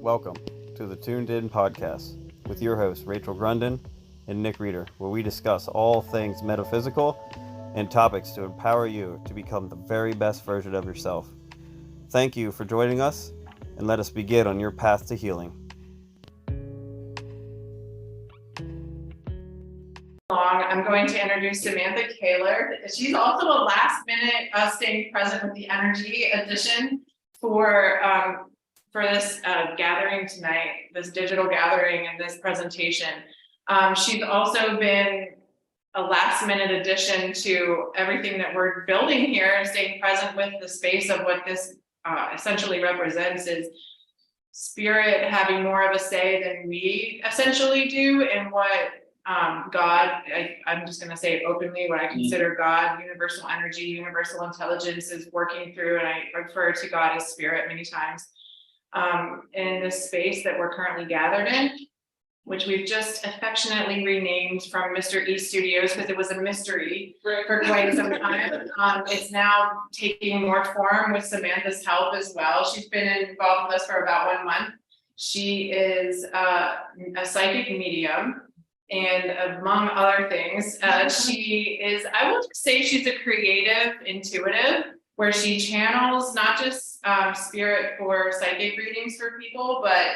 Welcome to the Tuned In Podcast with your hosts Rachel Grundon and Nick Reeder, where we discuss all things metaphysical and topics to empower you to become the very best version of yourself. Thank you for joining us, and let us begin on your path to healing. I'm going to introduce Samantha Kaler. She's also a last minute staying present with the energy addition for this gathering tonight, this digital gathering and this presentation. She's also been a last minute addition to everything that we're building here, staying present with the space of what this essentially represents is spirit having more of a say than we essentially do in what God, I'm just going to say it openly, what I consider God, universal energy, universal intelligence is working through, and I refer to God as spirit many times, in this space that we're currently gathered in, which we've just affectionately renamed from Mr. E Studios because it was a mystery for quite some time. It's now taking more form with Samantha's help as well. She's been involved with us for about 1 month. She is a psychic medium. And among other things, she is, I will just say she's a creative intuitive, where she channels not just spirit for psychic readings for people, but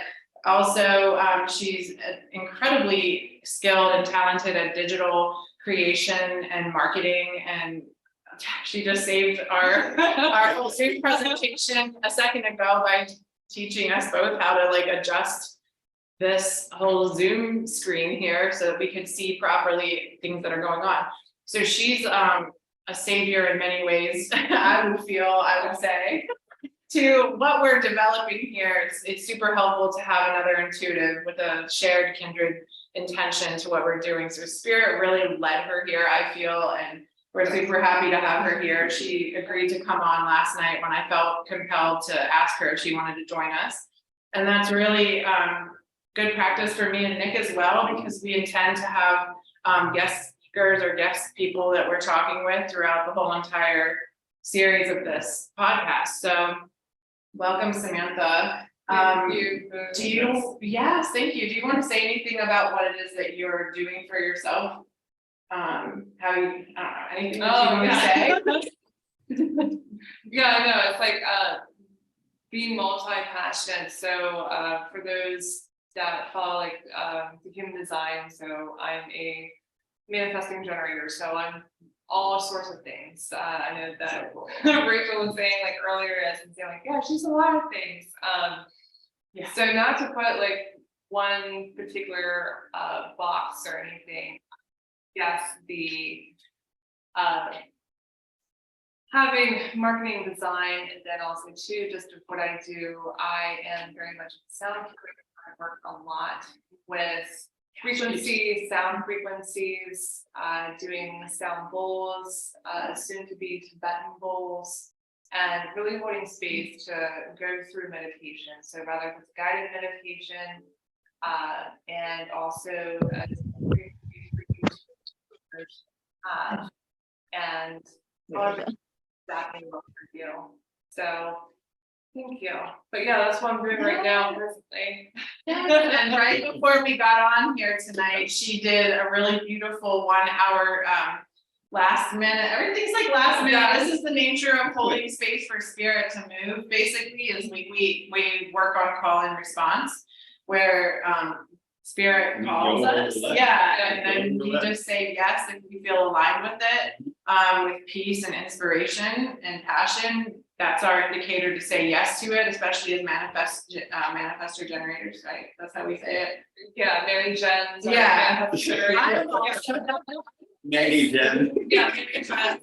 also she's incredibly skilled and talented at digital creation and marketing. And she just saved our whole Zoom presentation a second ago by teaching us both how to adjust this whole Zoom screen here so that we could see properly things that are going on. So she's a savior in many ways, I would say, to what we're developing here. It's super helpful to have another intuitive with a shared kindred intention to what we're doing. So Spirit really led her here, I feel, and we're super happy to have her here. She agreed to come on last night when I felt compelled to ask her if she wanted to join us. And that's really good practice for me and Nick as well, because we intend to have guest speakers or guest people that we're talking with throughout the whole entire series of this podcast. So welcome, Samantha. Thank you. Yes, thank you. Do you want to say anything about what it is that you're doing for yourself? Anything that you want to say? Yeah, I know. It's being multi-passionate. So for those that follow the human design, so I'm a manifesting generator, so I'm all sorts of things. I know that Rachel was saying earlier, as and saying yeah, she's a lot of things. Yeah. So not to put one particular box or anything. Yes, the having marketing design, and then also too, just what I do, I am very much a sound creator. I work a lot with frequencies, sound frequencies, doing sound bowls, soon to be Tibetan bowls, and really holding space to go through meditation. So rather it's guided meditation, and also and that may work for you. So thank you. But yeah, that's what I'm doing right now presently. And right before we got on here tonight, she did a really beautiful 1 hour last minute. Everything's last minute. Yeah. This is the nature of holding space for spirit to move. Basically, is we work on call and response, where spirit calls us. Yeah, and then we just say yes if we feel aligned with it, with peace and inspiration and passion. That's our indicator to say yes to it, especially as manifestor generators, right? That's how we say it. Yeah, Mary Jen's. Yeah. Mary Jen. Yeah, Mary Jen.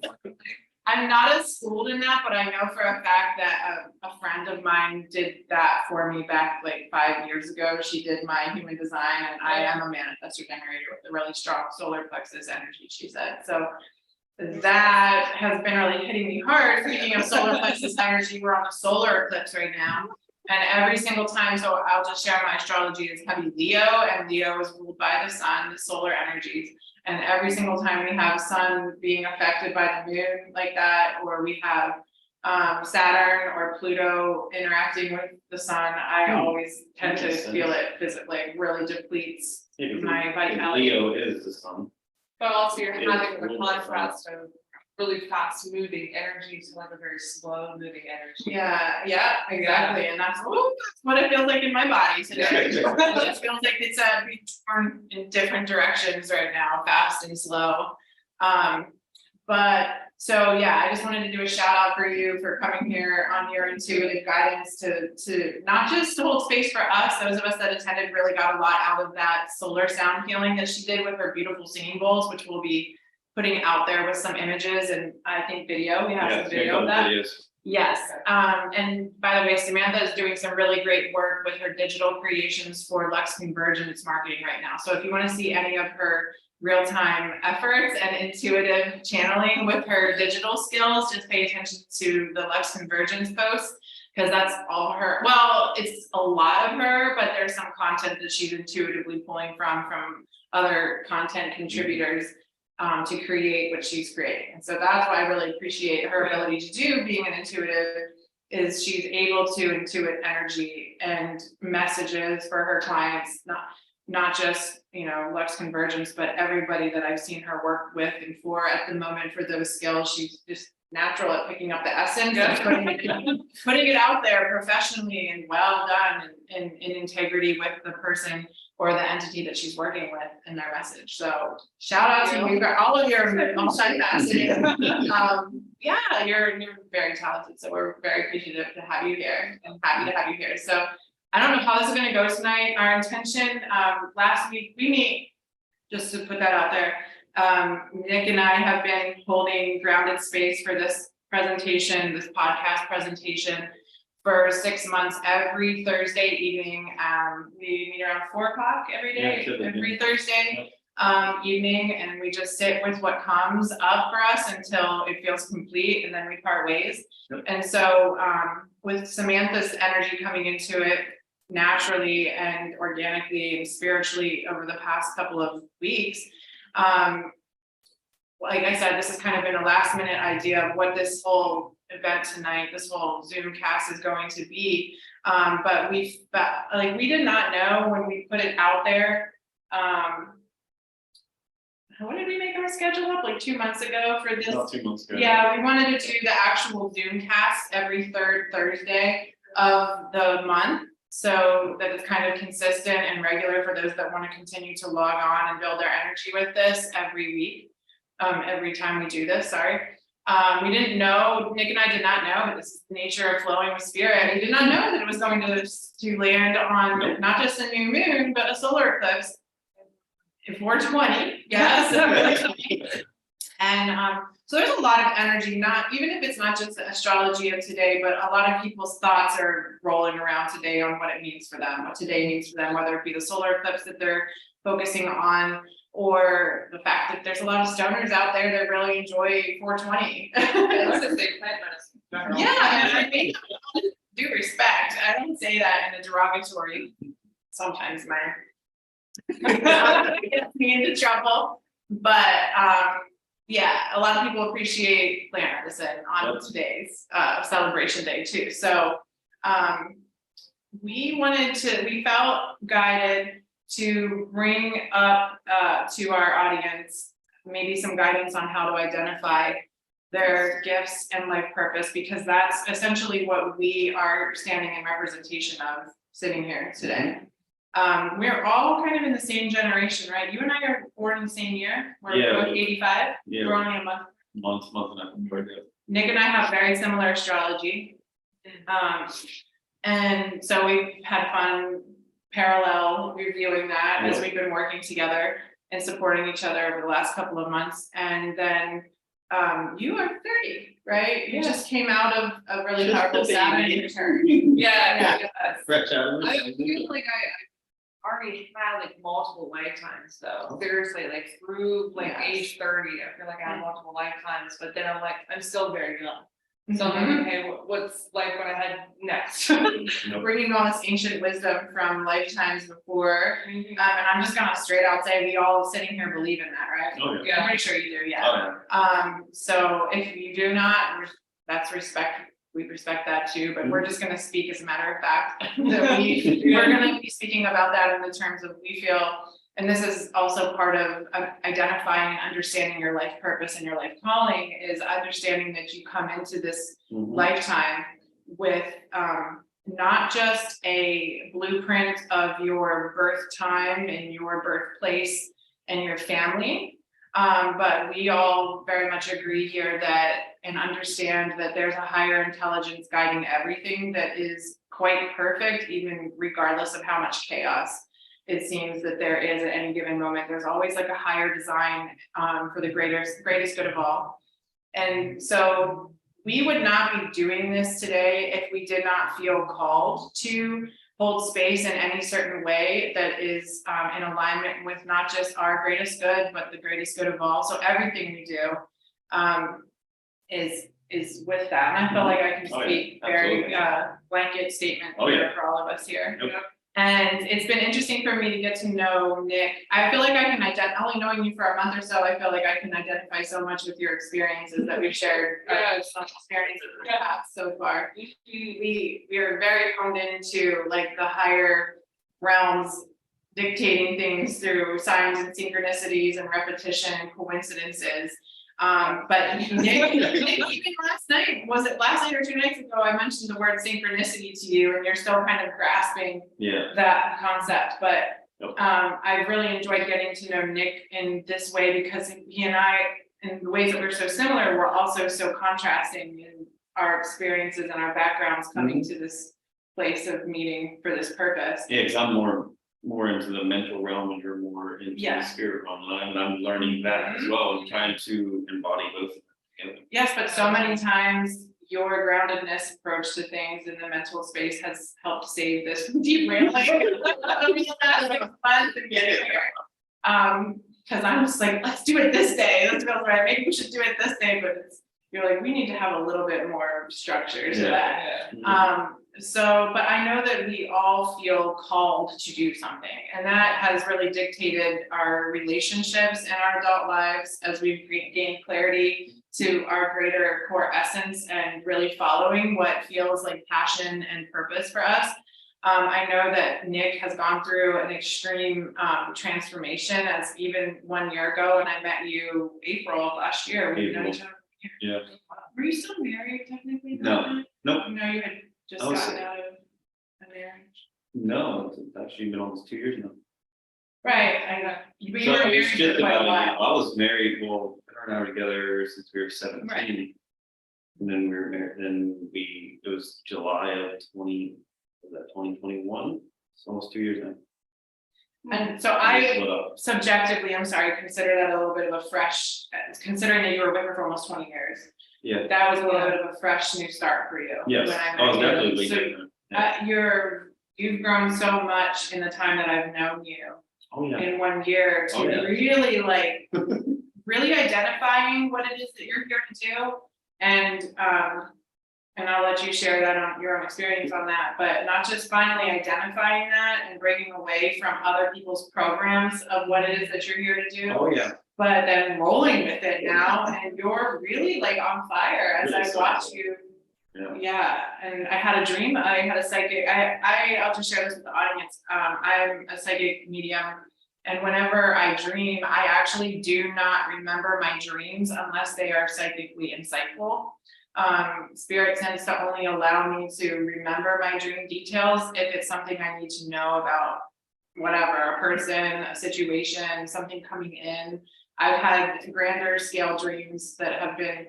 I'm not as schooled in that, but I know for a fact that a friend of mine did that for me back 5 years ago. She did my human design, and I am a manifestor generator with a really strong solar plexus energy, she said. So that has been really hitting me hard. Speaking of solar plexus energy, we're on a solar eclipse right now. And every single time, so I'll just share my astrology is heavy Leo, and Leo is ruled by the sun, the solar energies. And every single time we have sun being affected by the moon like that, or we have Saturn or Pluto interacting with the sun, I always tend to feel it physically, really depletes my vitality. Leo is the sun. But also you're Yeah, having the really contrast of really fast moving energy to like a very slow moving energy. Yeah, exactly, and that's what it feels like in my body today. It just feels like it's being torn in different directions right now, fast and slow. But so yeah, I just wanted to do a shout out for you for coming here on your intuitive guidance to not just to hold space for us. Those of us that attended really got a lot out of that solar sound healing that she did with her beautiful singing bowls, which we'll be putting out there with some images and I think video. We have some video of that. Videos. Yes, and by the way, Samantha is doing some really great work with her digital creations for Lux Convergence marketing right now. So if you want to see any of her real-time efforts and intuitive channeling with her digital skills, just pay attention to the Lux Convergence posts, because that's all her. Well, it's a lot of her, but there's some content that she's intuitively pulling from other content contributors to create what she's creating. And so that's why I really appreciate her ability to do being an intuitive, is she's able to intuit energy and messages for her clients, not just, you know, Lux Convergence, but everybody that I've seen her work with and for at the moment for those skills. She's just natural at picking up the essence and putting it out there professionally and well done and in integrity with the person or the entity that she's working with in their message. So shout out to you for all of your multifaceted. Yeah, you're very talented. So we're very appreciative to have you here and happy to have you here. So I don't know how this is going to go tonight. Our intention, last week, we meet, just to put that out there. Nick and I have been holding grounded space for this presentation, this podcast presentation, for 6 months, every Thursday evening. We meet around 4 o'clock every day, every Thursday evening, and we just sit with what comes up for us until it feels complete, and then we part ways. Yep. And so with Samantha's energy coming into it naturally and organically and spiritually over the past couple of weeks, like I said, this has kind of been a last minute idea of what this whole event tonight, this whole Zoom cast is going to be. But we did not know when we put it out there. When did we make our schedule up? Like 2 months ago for this? About 2 months ago. Yeah, we wanted to do the actual Zoom cast every third Thursday of the month, so that it's kind of consistent and regular for those that want to continue to log on and build their energy with this every week. Every time we do this, sorry. We didn't know, Nick and I did not know that this is the nature of flowing with spirit. We did not know that it was going to land on not just a new moon, but a solar eclipse in 420. Yes. And so there's a lot of energy, not even if it's not just the astrology of today, but a lot of people's thoughts are rolling around today on what it means for them, what today means for them, whether it be the solar eclipse that they're focusing on, or the fact that there's a lot of stoners out there that really enjoy 420. Unless it's a plant medicine. Yeah, and I mean, due respect, I don't say that in a derogatory, sometimes gets me into trouble, but yeah, a lot of people appreciate plant medicine on today's celebration day too. So we felt guided to bring up to our audience maybe some guidance on how to identify their gifts and life purpose, because that's essentially what we are standing in representation of sitting here today. We're all kind of in the same generation, right? You and I are born in the same year. We're both 85. Yeah. We're only a month and a half. Nick and I have very similar astrology. And so we've had fun parallel reviewing that as we've been working together and supporting each other over the last couple of months. And then you are 30, right? You just came out of a really Just powerful the baby. Saturn return. Yeah. Fresh out of I the feel like I already had like multiple lifetimes though. Seriously, like through like Yes. age 30, I feel like I had multiple lifetimes, but then I'm like, I'm still very young. So I'm Mhm. like, okay, what's like what I had next? Bringing all this ancient wisdom from lifetimes before. And I'm just gonna straight out say, we all sitting here believe in that, right? Oh, yeah. I'm pretty sure you do, yeah. Oh, yeah. So if you do not, that's we respect that too, but we're just gonna speak as a matter of fact. That we're gonna be speaking about that in the terms of we feel, and this is also part of identifying and understanding your life purpose and your life calling, is understanding that you come into this lifetime with not just a blueprint of your birth time and your birthplace and your family, but we all very much agree here that and understand that there's a higher intelligence guiding everything that is quite perfect, even regardless of how much chaos it seems that there is at any given moment. There's always like a higher design for the greatest good of all. And so we would not be doing this today if we did not feel called to hold space in any certain way that is in alignment with not just our greatest good, but the greatest good of all. So everything we do is with that. And I feel like I can speak very blanket statement here for all of us here. Yep. And it's been interesting for me to get to know Nick. I feel like I can only knowing you for a month or so, I feel like I can identify so much with your experiences that we've shared. Some experiences we have so far. We are very honed into like the higher realms dictating things through signs and synchronicities and repetition and coincidences. But Nick, even last night, was it last night or 2 nights ago, I mentioned the word synchronicity to you and you're still kind of grasping that concept. But I've really enjoyed getting to know Nick in this way because he and I, in the ways that we're so similar, we're also so contrasting in our experiences and our backgrounds coming to this place of meeting for this purpose. Yeah, because I'm more into the mental realm and you're more into the spirit realm, and I'm learning that as well and trying to embody both of them together. Yes, but so many times your groundedness approach to things in the mental space has helped save this from derailing. Fun to get it here. Because I'm just like, let's do it this day. Let's go right. Maybe we should do it this day, but you're like, we need to have a little bit more structure to that. So, but I know that we all feel called to do something, and that has really dictated our relationships and our adult lives as we've gained clarity to our greater core essence and really following what feels like passion and purpose for us. I know that Nick has gone through an extreme transformation, as even 1 year ago, and I met you April of last year. We've known each other. Yeah. Were you still married technically? No. Nope. No, you had just gotten out of a marriage. No, it's actually been almost 2 years now. Right, I know. But you So were it's married for just quite a about while. I was married, well, her and I were together since we were 17. Right. And then we were married, it was July of 2021? It's almost 2 years now. And so We I split up. subjectively, I'm sorry, consider that a little bit of a fresh, considering that you were with her for almost 20 years. Yeah, That was a little bit of a fresh new start for you. yes, when I I was met you. definitely So, different. you've grown so much in the time that I've known you. Oh, yeah. In 1 year to Oh, yeah. really like, really identifying what it is that you're here to do. And I'll let you share that on your own experience on that, but not just finally identifying that and breaking away from other people's programs of what it is that you're here to do, Oh, yeah. but then rolling with it now, and you're really like on fire as Really I so. watch you. Yeah. And I had a dream, I had a psychic, I'll just share this with the audience. I'm a psychic medium. And whenever I dream, I actually do not remember my dreams unless they are psychically insightful. Spirit tends to only allow me to remember my dream details if it's something I need to know about, whatever, a person, a situation, something coming in. I've had grander scale dreams that have been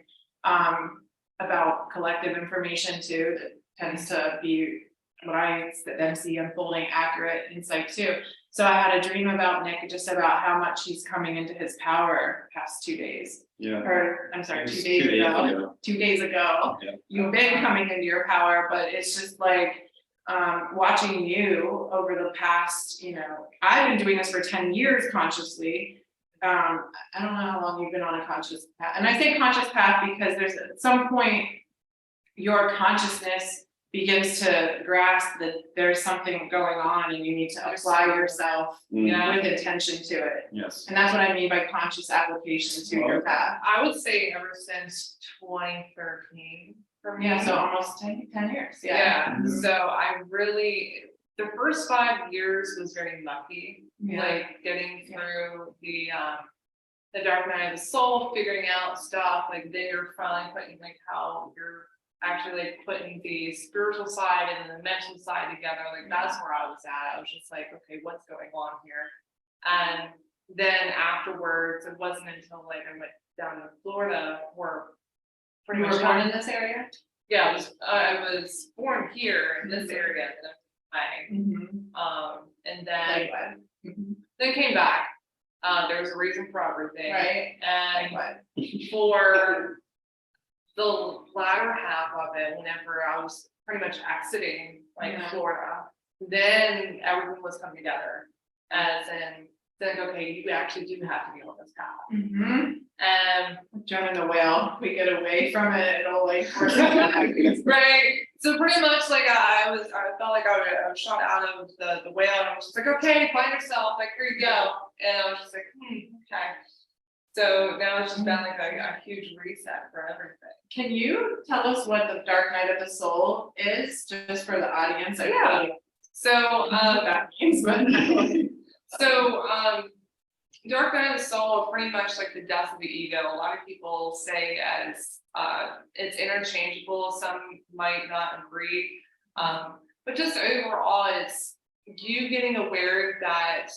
about collective information too, that tends to be what I then see unfolding accurate insight too. So I had a dream about Nick, just about how much he's coming into his power past 2 days. Yeah. Or, I'm sorry, It was 2 days 2 days ago. ago. 2 days ago. Yeah. You've been coming into your power, but it's just like watching you over the past, I've been doing this for 10 years consciously. I don't know how long you've been on a conscious path. And I say conscious path because there's at some point your consciousness begins to grasp that there's something going on and you need to apply yourself with intention to it. Yes. And that's what I mean by conscious application to your path. I would say ever since 2013, for me. Yeah, so almost 10 years, yeah. Yeah, Mhm. so I really, the first 5 years was very lucky, Yeah. like getting through the dark night of the soul, figuring out stuff, like then you're finally putting like how you're actually like putting the spiritual side and the mental side together, like that's where I was at. I was just like, okay, what's going on here? And then afterwards, it wasn't until like I went down to Florida where pretty You much were born in this area? yeah, I was born here in this area that I'm Mm-hmm. and then Like what? Mhm. then came back. There was a reason for everything. Right. Like And what? for the latter half of it, whenever I was pretty much exiting like Yeah. Florida, then everything was coming together. As in, like, okay, you actually do have to be on this path. Mm-hmm. And Joan the whale, we get away from it, it'll like force us back. right, so pretty much like I felt like I was shot out of the whale, and I was just like, okay, find yourself, like here you go, and I was just like, okay. So now it's just been like a huge reset for everything. Can you tell us what the Dark Night of the Soul is, just for the audience? I Yeah. really So don't know what that means, but. Dark Night of the Soul, pretty much like the death of the ego. A lot of people say as it's interchangeable. Some might not agree, but just overall, it's you getting aware that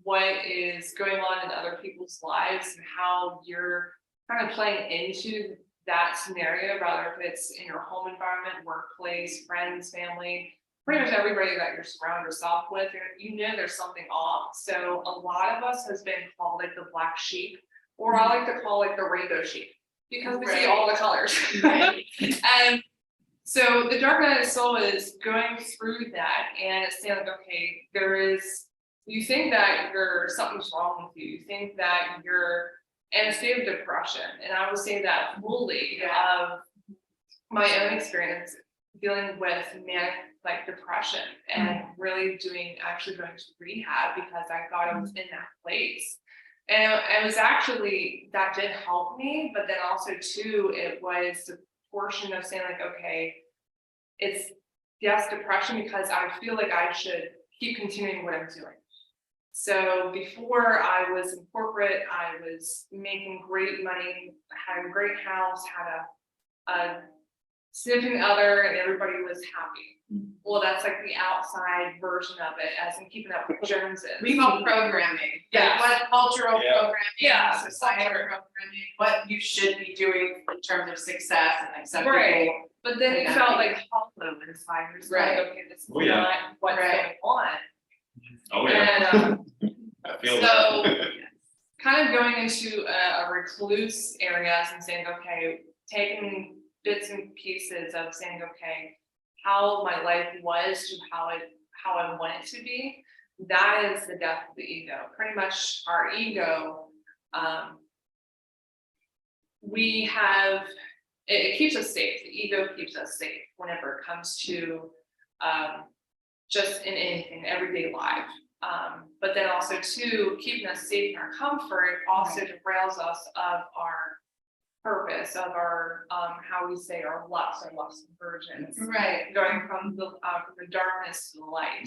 what is going on in other people's lives and how you're kind of playing into that scenario, rather if it's in your home environment, workplace, friends, family. Pretty much everybody that you surround yourself with, you know there's something off. So a lot of us has been called like the black sheep, or I like to call like the rainbow sheep, because we see all the colors. Right. And so the Dark Night of the Soul is going through that, and it's saying like, okay, you think that something's wrong with you, you think that you're in a state of depression, and I would say that fully of my own experience dealing with manic like depression and really actually going to rehab because I thought I was in that place. And it was actually, that did help me, but then also too, it was the portion of saying like, okay, it's yes, depression because I feel like I should keep continuing what I'm doing. So before I was in corporate, I was making great money, had a great house, had a significant other, and everybody was happy. Well, that's like the outside version of it, as in keeping up with Joneses. We call programming. Yeah. Like what cultural Yeah. programming, Yeah, societal culture. programming, what you should be doing in terms of success and acceptable. Right. But then you Yeah. felt like hollow inside. You're just Right. like, okay, this is Oh, yeah. not what's Right. going on. Oh, yeah. And I feel so- that. kind of going into a recluse areas and saying, okay, taking bits and pieces of saying, okay, how my life was to how I want it to be. That is the death of the ego. Pretty much our ego, it keeps us safe. The ego keeps us safe whenever it comes to just in anything, everyday life. But then also too, keeping us safe in our comfort also derails us of our purpose, of our how we say our lust convergence, Right. going from the darkness to the light.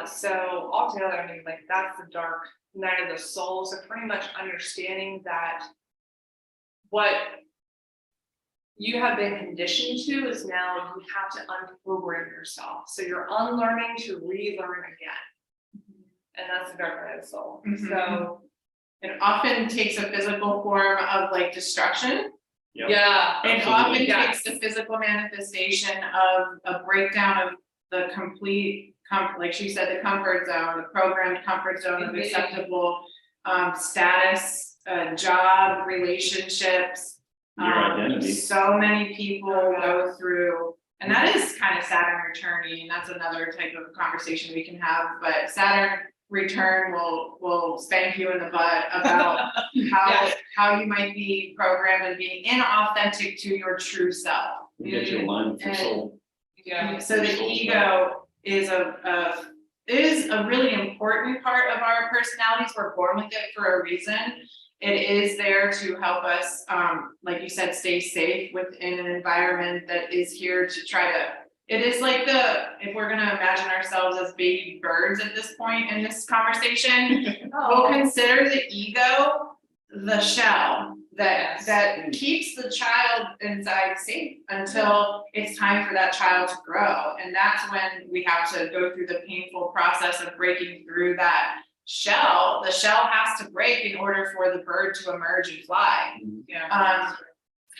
So altogether, I mean, like that's the dark night of the soul. So pretty much understanding that what you have been conditioned to is now you have to unprogram yourself. So you're unlearning to relearn again. And that's the dark night of the soul. Mhm. So It often takes a physical form of like destruction. Yep. yeah. It Absolutely. often Yes. takes the physical manifestation of a breakdown of the complete like she said, the comfort zone, the programmed comfort zone of Mhm. acceptable status, job, relationships. Your identity. So many people go through, and that is kind of Saturn returning, and that's another type of conversation we can have, but Saturn return will spank you in the butt about Yes. how you might be programmed and being inauthentic to your true self. You get your line with your And- soul. Yeah. So the ego is a really important part of our personalities. We're born with it for a reason. It is there to help us, like you said, stay safe within an environment that is here to try to. It is like if we're gonna imagine ourselves as baby birds at this point in this conversation, we'll consider the ego the shell that keeps the child inside safe until it's time for that child to grow. And that's when we have to go through the painful process of breaking through that shell. The shell has to break in order for the bird to emerge and fly. Yeah.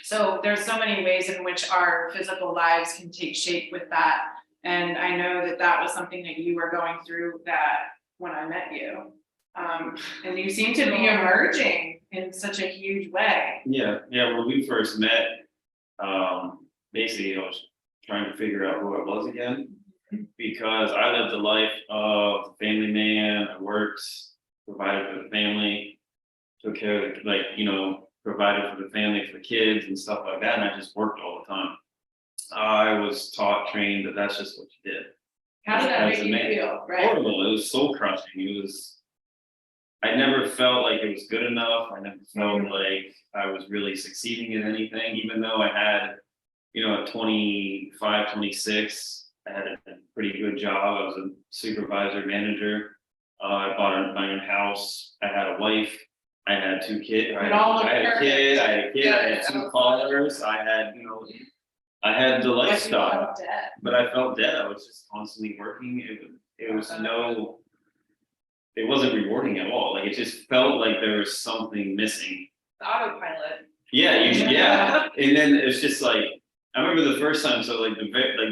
So there's so many ways in which our physical lives can take shape with that. And I know that that was something that you were going through that when I met you. And you seem to be emerging in such a huge way. Yeah, when we first met, basically I was trying to figure out who I was again. Because I lived a life of a family man, I worked, provided for the family, took care of, provided for the family, for the kids and stuff like that, and I just worked all the time. I was trained that that's just what you did. How did that As make a you man. feel? Right. Horrible, it was soul crushing, I never felt like it was good enough, I never felt like I was really succeeding in anything, even though I had, at 25, 26, I had a pretty good job. I was a supervisor, manager. I bought my own house. I had a wife. I had 2 kids. I had a kid. I had 2 cars. I had, I had the lifestyle. But I felt dead. I was just constantly working. It wasn't rewarding at all. Like it just felt like there was something missing. The autopilot. Yeah, and then it's just like I remember the first time. So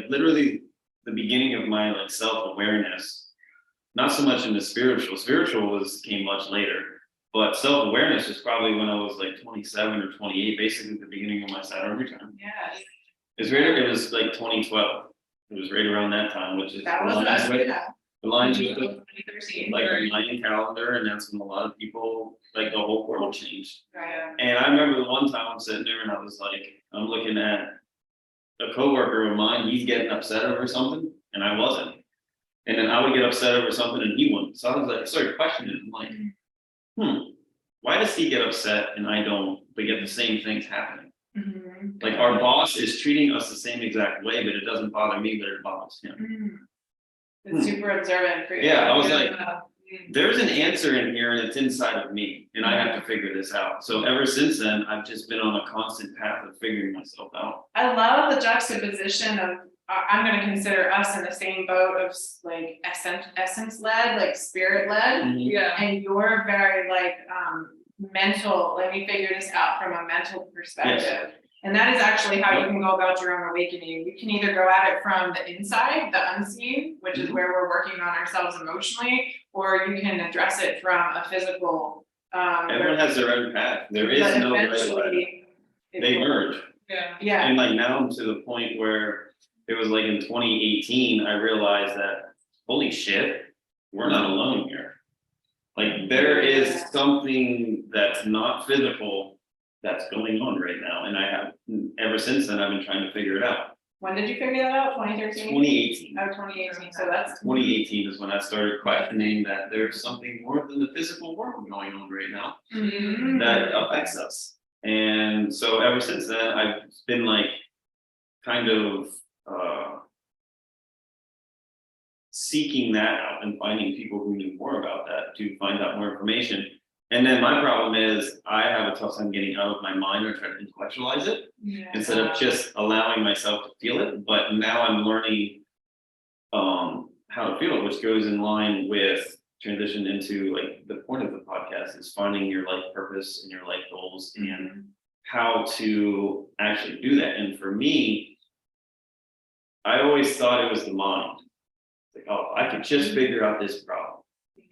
literally the beginning of my self-awareness, not so much in the spiritual came much later, but self-awareness was probably when I was 27 or 28, basically the beginning of my Saturn return. Yeah. It was 2012. It was right around that time, which is That was us, yeah. the lines with the 2013. the Mayan calendar, and that's when a lot of people the whole world changed. Right. And I remember the one time I'm sitting there and I was I'm looking at a coworker of mine, he's getting upset over something, and I wasn't. And then I would get upset over something and he wouldn't. So I started questioning, why does he get upset and I don't, but yet the same thing's happening? Mm-hmm. Our boss is treating us the same exact way, but it doesn't bother me, but it bothers him. It's super observant for you. Yeah, I was there's an answer in here and it's inside of me and I have to figure this out. So ever since then, I've just been on a constant path of figuring myself out. I love the juxtaposition of, I'm gonna consider us in the same boat of essence led, spirit led. Yeah. And you're very mental, let me figure this out from a mental perspective. Yes. And that is actually how you can go about your own awakening. You can either go at it from the inside, the unseen, which is where we're working on ourselves emotionally, or you can address it from a physical. Everyone has their own path. There is no right way. They merge. Yeah. Yeah. And now I'm to the point where it was in 2018, I realized that, holy shit, we're not alone here. There is something that's not physical that's going on right now. And I have, ever since then, I've been trying to figure it out. When did you figure that out? 2013? 2018. Oh, 2018. So that's 2018 is when I started questioning that there's something more than the physical world going on right now that affects us. And so ever since then, I've been kind of seeking that out and finding people who knew more about that to find out more information. And then my problem is I have a tough time getting out of my mind or trying to intellectualize it instead of just allowing myself to feel it. But now I'm learning how to feel it, which goes in line with transition into the point of the podcast is finding your life purpose and your life goals and how to actually do that. And for me, I always thought it was the mind. I could just figure out this problem.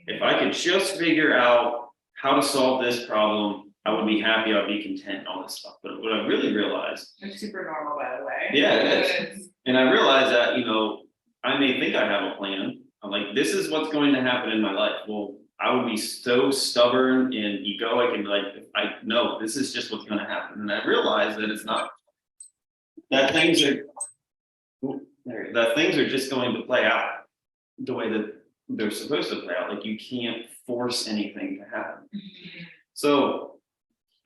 If I could just figure out how to solve this problem, I would be happy, I'd be content, all this stuff. But what I really realized. It's super normal, by the way. Yeah, it is. And I realized that, I may think I have a plan. I'm this is what's going to happen in my life. Well, I would be so stubborn and egoic and I know this is just what's going to happen. And I realized that it's not. That things are just going to play out the way that they're supposed to play out. You can't force anything to happen. So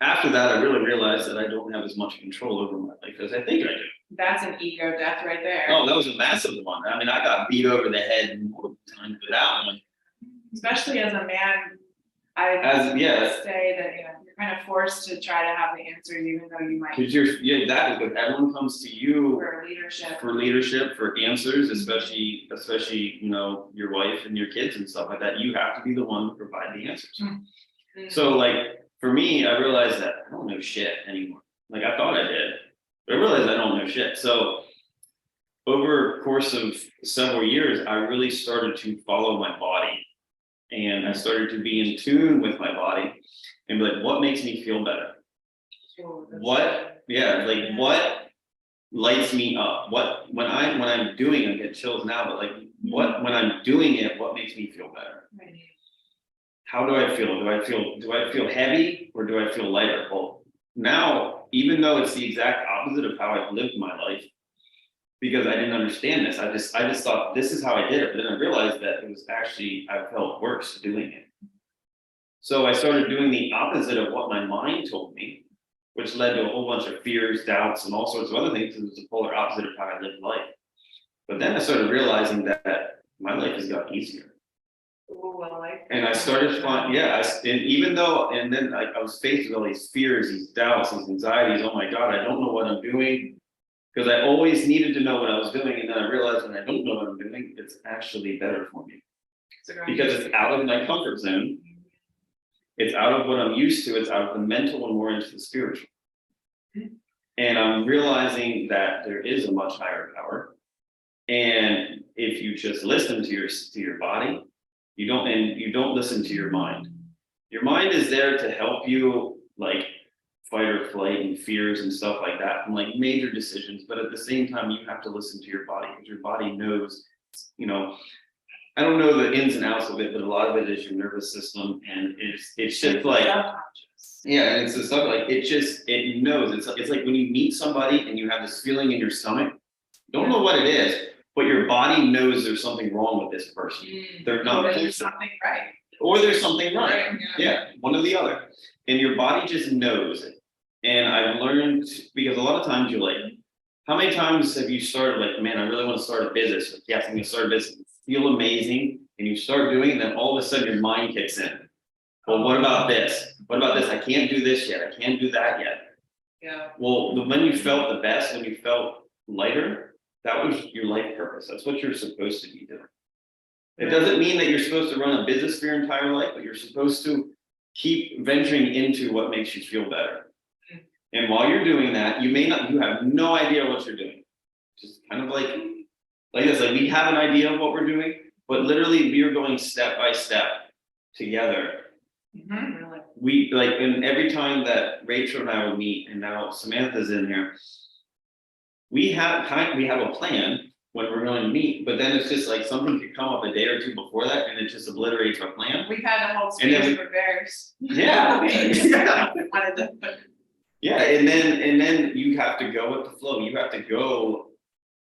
after that, I really realized that I don't have as much control over my life as I think I do. That's an ego death right there. Oh, that was a massive one. I mean, I got beat over the head multiple times with that one. Especially as a man, I Yeah. say that, you know, you're kind of forced to try to have the answers, even though you might Cause yeah, that is what everyone comes to you for leadership. for answers, especially, you know, your wife and your kids and stuff like that. You have to be the one to provide the answers. So like, for me, I realized that I don't know shit anymore. Like I thought I did, but I realized I don't know shit. So over the course of several years, I really started to follow my body. And I started to be in tune with my body and be like, what makes me feel better? What lights me up? What when I'm doing, I get chills now, but like when I'm doing it, what makes me feel better? How do I feel? Do I feel heavy or do I feel lighter? Well, now, even though it's the exact opposite of how I've lived my life, because I didn't understand this, I just thought this is how I did it. But then I realized that it was actually, I felt worse doing it. So I started doing the opposite of what my mind told me, which led to a whole bunch of fears, doubts, and all sorts of other things. It was the polar opposite of how I lived life. But then I started realizing that my life has gotten easier. And I started to find, and then I was faced with all these fears, these doubts, these anxieties. Oh my God, I don't know what I'm doing. Because I always needed to know what I was doing. And then I realized when I don't know what I'm doing, it's actually better for me. Because it's out of my comfort zone. It's out of what I'm used to. It's out of the mental and more into the spiritual. And I'm realizing that there is a much higher power. And if you just listen to your body, you don't listen to your mind. Your mind is there to help you, like, fight or flight and fears and stuff like that, from like major decisions. But at the same time, you have to listen to your body, because your body knows, you know, I don't know the ins and outs of it, but a lot of it is your nervous system. And it's just like, yeah, and it's the stuff like, it knows. It's like when you meet somebody and you have this feeling in your stomach, you don't know what it is, but your body knows there's something wrong with this person. They're not, There's something right. or there's something right. Yeah, one or the other. And your body just knows it. And I've learned, because a lot of times you're like, how many times have you started like, man, I really want to start a business. Like, yes, I'm going to start a business. Feel amazing. And you start doing it, and then all of a sudden your mind kicks in. Well, what about this? What about this? I can't do this yet. I can't do that yet. Yeah. Well, when you felt the best, when you felt lighter, that was your life purpose. That's what you're supposed to be doing. It doesn't mean that you're supposed to run a business for your entire life, but you're supposed to keep venturing into what makes you feel better. And while you're doing that, you have no idea what you're doing. Just kind of like this, like we have an idea of what we're doing, but literally we are going step by step together. We like, and every time that Rachel and I would meet, and now Samantha's in here, we have a plan when we're going to meet, but then it's just like something could come up a day or two before that, and it just obliterates our plan. We've had to hold And then space for bears. Yeah. Yeah. Yeah, and then you have to go with the flow. You have to go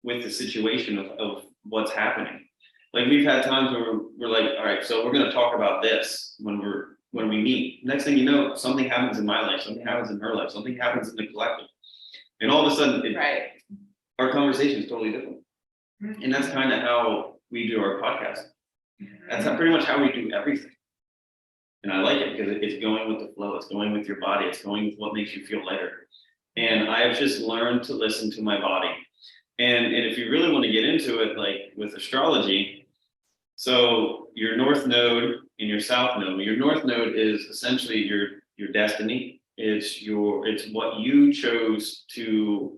with the situation of what's happening. Like we've had times where we're like, all right, so we're gonna talk about this when we meet. Next thing you know, something happens in my life, something happens in her life, something happens in the collective. And all of a sudden our conversation is totally different. And that's kind of how we do our podcast. That's pretty much how we do everything. And I like it because it's going with the flow, it's going with your body, it's going with what makes you feel lighter. And I've just learned to listen to my body. And if you really want to get into it, like with astrology, so your north node and your south node, your north node is essentially your destiny. It's what you chose to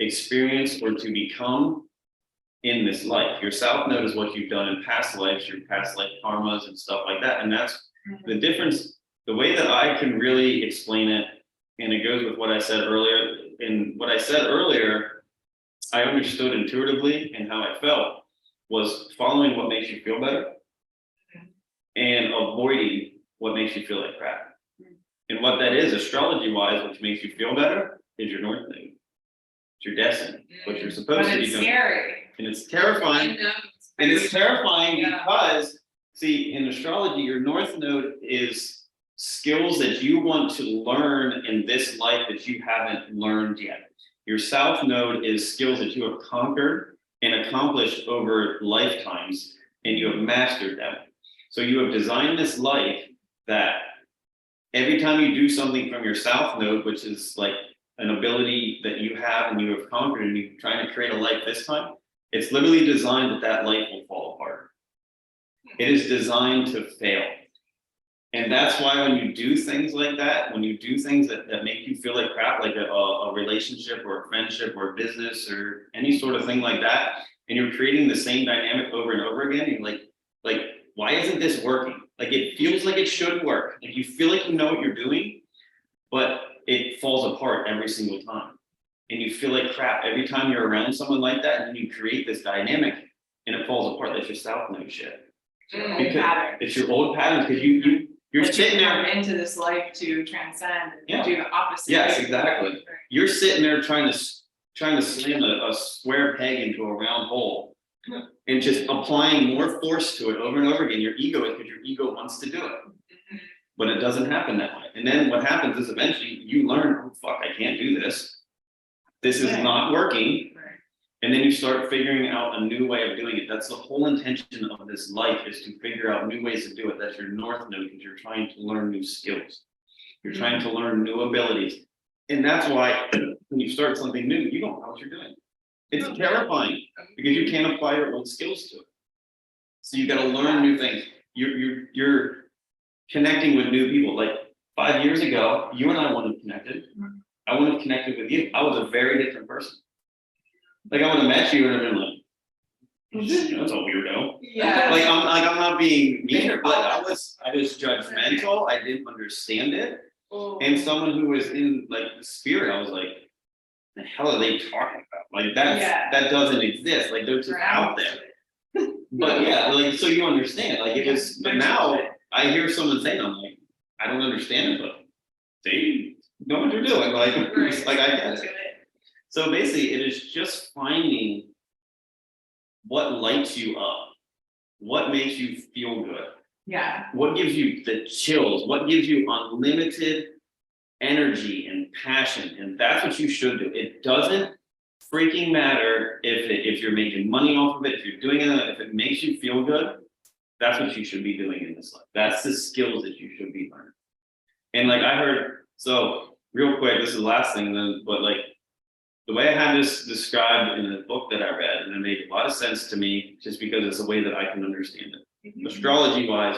experience or to become in this life. Your south node is what you've done in past lives, your past life karmas and stuff like that. And that's the difference. The way that I can really explain it, and it goes with what I said earlier, and what I said earlier, I understood intuitively, and how I felt was following what makes you feel better and avoiding what makes you feel like crap. And what that is, astrology wise, which makes you feel better, is your north node. It's your destiny, what you're supposed to be doing. Scary. And it's terrifying. And it's terrifying because, see, in astrology, your north node is skills that you want to learn in this life that you haven't learned yet. Your South Node is skills that you have conquered and accomplished over lifetimes, and you have mastered them. So you have designed this life that every time you do something from your South Node, which is like an ability that you have and you have conquered, and you're trying to create a life this time, it's literally designed that that life will fall apart. It is designed to fail. And that's why when you do things like that, when you do things that make you feel like crap, like a relationship or a friendship or a business or any sort of thing like that, and you're creating the same dynamic over and over again, you're like, why isn't this working? Like, it feels like it should work. Like, you feel like you know what you're doing, but it falls apart every single time. And you feel like crap every time you're around someone like that, and then you create this dynamic and it falls apart. That's your South Node shit. Because it's your old patterns, because you're But sitting you come there. into this life to transcend and Yeah. do the opposite. Yes, exactly. You're sitting there trying to slam a square peg into a round hole, and just applying more force to it over and over again. Your ego is, because your ego wants to do it, but it doesn't happen that way. And then what happens is eventually you learn, oh fuck, I can't do this. This is not working. Right. And then you start figuring out a new way of doing it. That's the whole intention of this life, is to figure out new ways to do it. That's your North Node, because you're trying to learn new skills. You're trying to learn new abilities. And that's why when you start something new, you don't know what you're doing. It's terrifying because you can't apply your old skills to it. So you got to learn new things. You're connecting with new people. Like 5 years ago, you and I wouldn't have connected. I wouldn't have connected with you. I was a very different person. Like, I would have met you and I've been like, that's a weirdo. Yeah. Like, I'm not being mean, but I was judgmental. I didn't understand it. And someone who was in like the spirit, I was like, the hell are they talking about? Like, that doesn't exist. Like, they're just out there. But yeah, like, so you understand. Like, it was, but now I hear someone saying, I'm like, I don't understand it, but they know what they're doing. Like, like, I get it. So basically, it is just finding what lights you up, what makes you feel good, Yeah. what gives you the chills, what gives you unlimited energy and passion, and that's what you should do. It doesn't freaking matter if you're making money off of it, if you're doing it, if it makes you feel good, that's what you should be doing in this life. That's the skills that you should be learning. And like, I heard, so real quick, this is the last thing, then, but like, the way I had this described in the book that I read, and it made a lot of sense to me, just because it's a way that I can understand it. Astrology wise,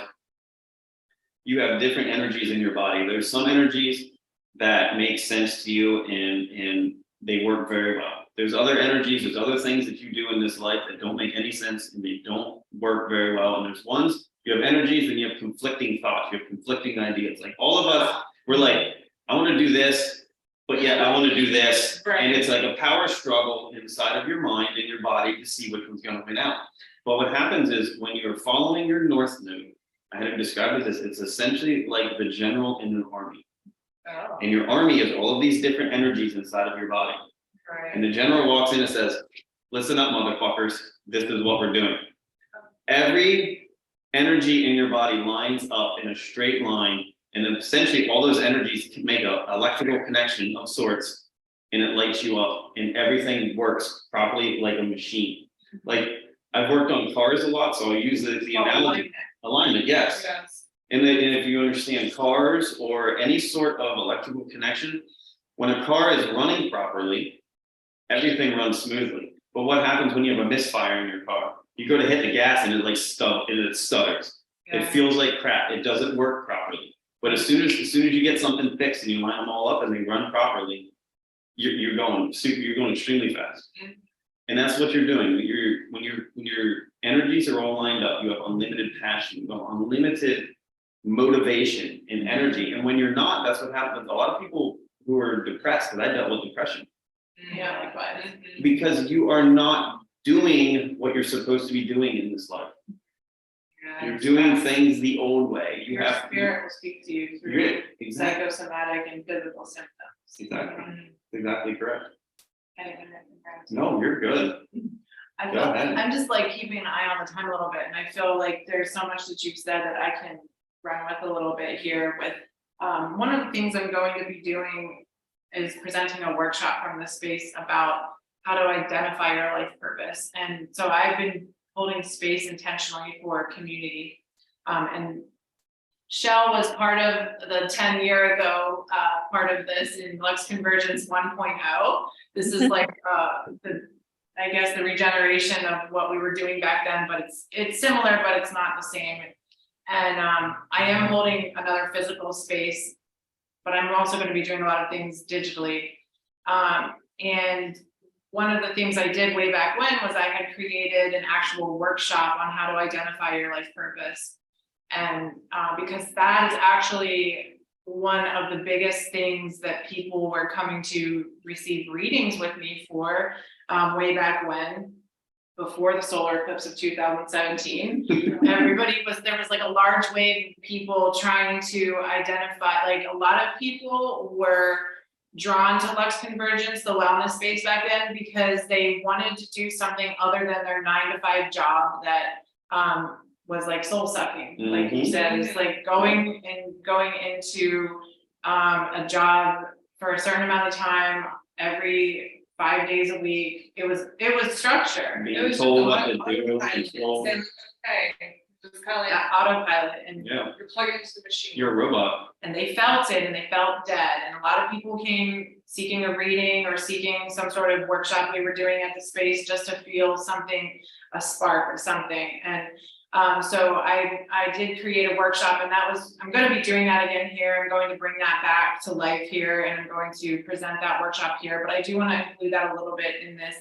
you have different energies in your body. There's some energies that make sense to you and they work very well. There's other energies, there's other things that you do in this life that don't make any sense and they don't work very well. And there's ones, you have energies and you have conflicting thoughts, you have conflicting ideas. Like, all of us, we're like, I want to do this, but yet I want to do this. Right. And it's like a power struggle inside of your mind and your body to see which one's going to win out. But what happens is, when you're following your North Node, I had to describe it as, it's essentially like the general in an army. Oh, And your army is all of these different energies inside of your body. And right. the general walks in and says, listen up, motherfuckers, this is what we're doing. Every energy in your body lines up in a straight line. And then essentially all those energies can make an electrical connection of sorts, and it lights you up, and everything works properly like a machine. Like, I've worked on cars a lot, so I use the analogy. Alignment, yes. Yes. And if you understand cars or any sort of electrical connection, when a car is running properly, everything runs smoothly. But what happens when you have a misfire in your car? You go to hit the gas and it stutters. It feels like crap. It doesn't work properly. But as soon as you get something fixed and you line them all up and they run properly, you're going extremely fast. And that's what you're doing. When your energies are all lined up, you have unlimited passion, you have unlimited motivation and energy. And when you're not, that's what happens. A lot of people who are depressed, because I dealt with depression, Yeah, likewise. because you are not doing what you're supposed to be doing in this life. You're doing things the old way. Your spirit will speak to you through You're- exactly, psychosomatic and physical symptoms. exactly, exactly correct. Anything that can grab- No, you're good. I Go feel, ahead. I'm just like keeping an eye on the time a little bit, and I feel like there's so much that you've said that I can run with a little bit here with One of the things I'm going to be doing is presenting a workshop from this space about how to identify your life purpose. And so I've been holding space intentionally for community. And Shell was part of the 10-year ago part of this in Lux Convergence 1.0. This is like I guess the regeneration of what we were doing back then, but it's similar, but it's not the same. And I am holding another physical space, but I'm also going to be doing a lot of things digitally. And one of the things I did way back when was I had created an actual workshop on how to identify your life purpose. And because that is actually one of the biggest things that people were coming to receive readings with me for way back when, before the solar eclipse of 2017. There was like a large wave of people trying to identify, like a lot of people were drawn to Lux Convergence, the wellness space back then, because they wanted to do something other than their 9-to-5 job that was like soul sucking. Like you said, it's like going into a job for a certain amount of time every 5 days a week. It was structure. It was told just what to do, control. Okay, it's kind of like autopilot, and Yeah, you're plugged into the machine. you're a robot. and they felt it and they felt dead. And a lot of people came seeking a reading or seeking some sort of workshop we were doing at the space just to feel something, a spark or something. And so I did create a workshop, and I'm going to be doing that again here. I'm going to bring that back to life here, and I'm going to present that workshop here. But I do want to include that a little bit in this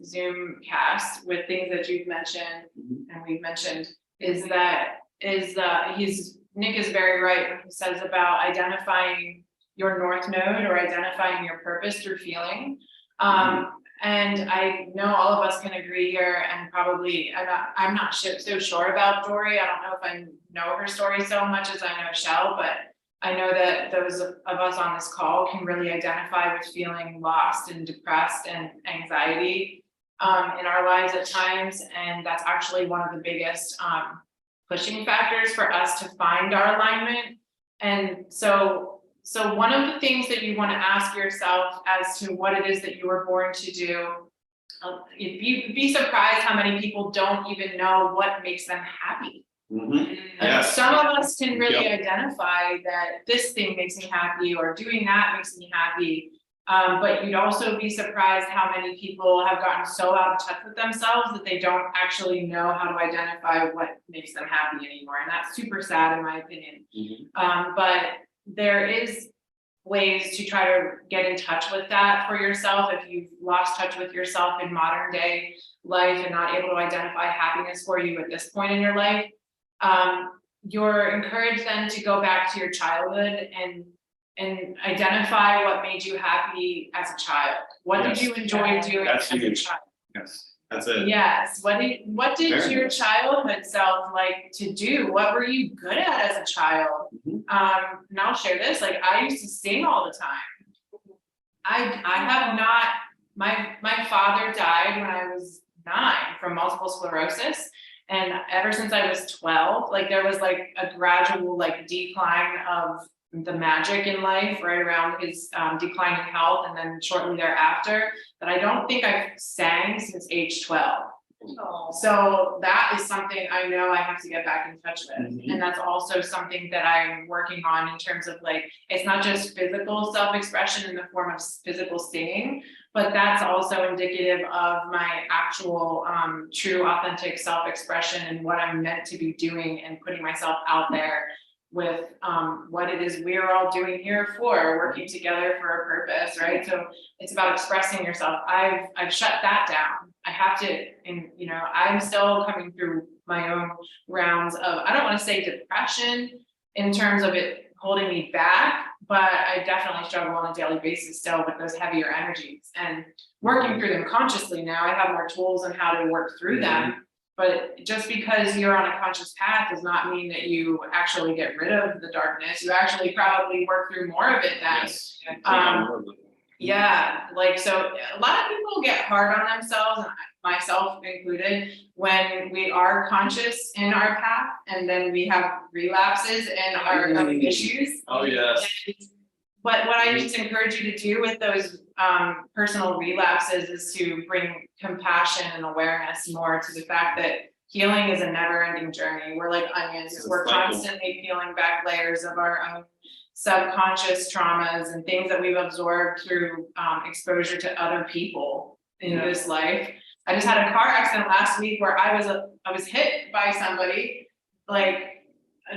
Zoom cast with things that you've mentioned and we've mentioned. Nick is very right when he says about identifying your North Node or identifying your purpose through feeling. And I know all of us can agree here, and probably I'm not so sure about Dory. I don't know if I know her story so much as I know Shell, but I know that those of us on this call can really identify with feeling lost and depressed and anxiety in our lives at times. And that's actually one of the biggest pushing factors for us to find our alignment. And so one of the things that you want to ask yourself as to what it is that you were born to do, you'd be surprised how many people don't even know what makes them happy. Like Yes. some of us can really identify that this thing makes me happy or doing that makes me happy. But you'd also be surprised how many people have gotten so out of touch with themselves that they don't actually know how to identify what makes them happy anymore. And that's super sad in my opinion. But there is ways to try to get in touch with that for yourself if you've lost touch with yourself in modern day life and not able to identify happiness for you at this point in your life. You're encouraged then to go back to your childhood and identify what made you happy as a child. What did you enjoy doing as a child? Yes, that's it. Yes. What did your childhood self like to do? What were you good at as a child? And I'll share this. Like I used to sing all the time. I have not. My father died when I was 9 from multiple sclerosis. And ever since I was 12, like there was like a gradual like decline of the magic in life right around his decline in health, and then shortly thereafter, that I don't think I've sang since age 12. So that is something I know I have to get back in touch with. And that's also something that I'm working on in terms of like, it's not just physical self-expression in the form of physical singing, but that's also indicative of my actual true authentic self-expression and what I'm meant to be doing and putting myself out there with what it is we're all doing here for, working together for a purpose, right? So it's about expressing yourself. I've shut that down. I have to, and you know, I'm still coming through my own rounds of, I don't want to say depression in terms of it holding me back, but I definitely struggle on a daily basis still with those heavier energies and working through them consciously now. I have more tools on how to work through them. But just because you're on a conscious path does not mean that you actually get rid of the darkness. You actually probably work through more of it then. Yes. Yeah, like, so a lot of people get hard on themselves, and myself included, when we are conscious in our path and then we have relapses in our own issues. Oh, yes. But what I just encourage you to do with those personal relapses is to bring compassion and awareness more to the fact that healing is a never-ending journey. We're like onions, It's a we're cycle. constantly peeling back layers of our own subconscious traumas and things that we've absorbed through exposure to other people in this life. I just had a car accident last week where I was hit by somebody, like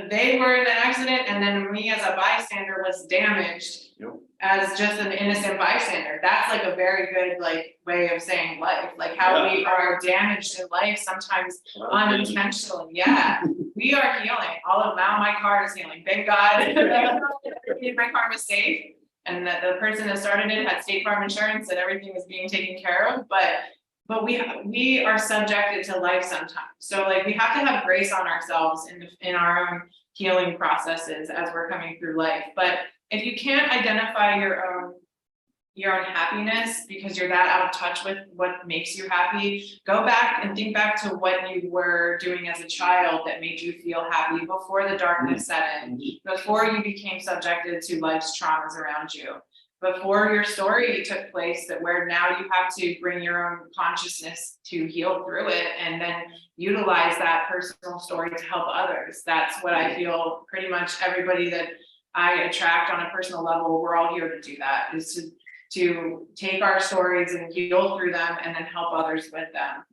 they were in an accident, and then me as a bystander was damaged. Yep. As just an innocent bystander. That's like a very good like way of saying life, like how we are damaged in life sometimes unintentionally. Yeah, we are healing. All of now my car is healing. Thank God. My car was safe, and that the person that started it had State Farm insurance and everything was being taken care of. But we are subjected to life sometimes. So like we have to have grace on ourselves in our own healing processes as we're coming through life. But if you can't identify your own happiness because you're that out of touch with what makes you happy, go back and think back to what you were doing as a child that made you feel happy before the darkness set in, before you became subjected to life's traumas around you, before your story took place, that where now you have to bring your own consciousness to heal through it and then utilize that personal story to help others. That's what I feel pretty much everybody that I attract on a personal level, we're all here to do that, is to take our stories and heal through them and then help others with them.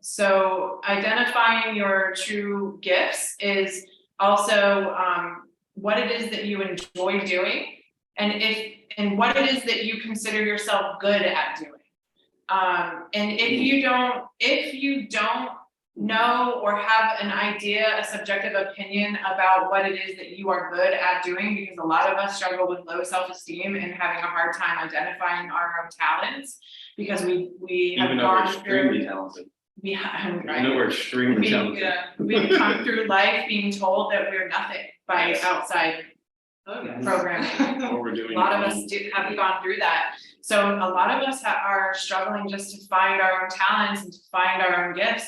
So identifying your true gifts is also what it is that you enjoy doing, and what it is that you consider yourself good at doing. And if you don't know or have an idea, a subjective opinion about what it is that you are good at doing, because a lot of us struggle with low self-esteem and having a hard time identifying our own talents, because we have Even though we're gone extremely through, talented. right. I know we're extremely talented. We've come through life being told that we're nothing by outside programming. What we're doing. A lot of us haven't gone through that. So a lot of us are struggling just to find our own talents and to find our own gifts.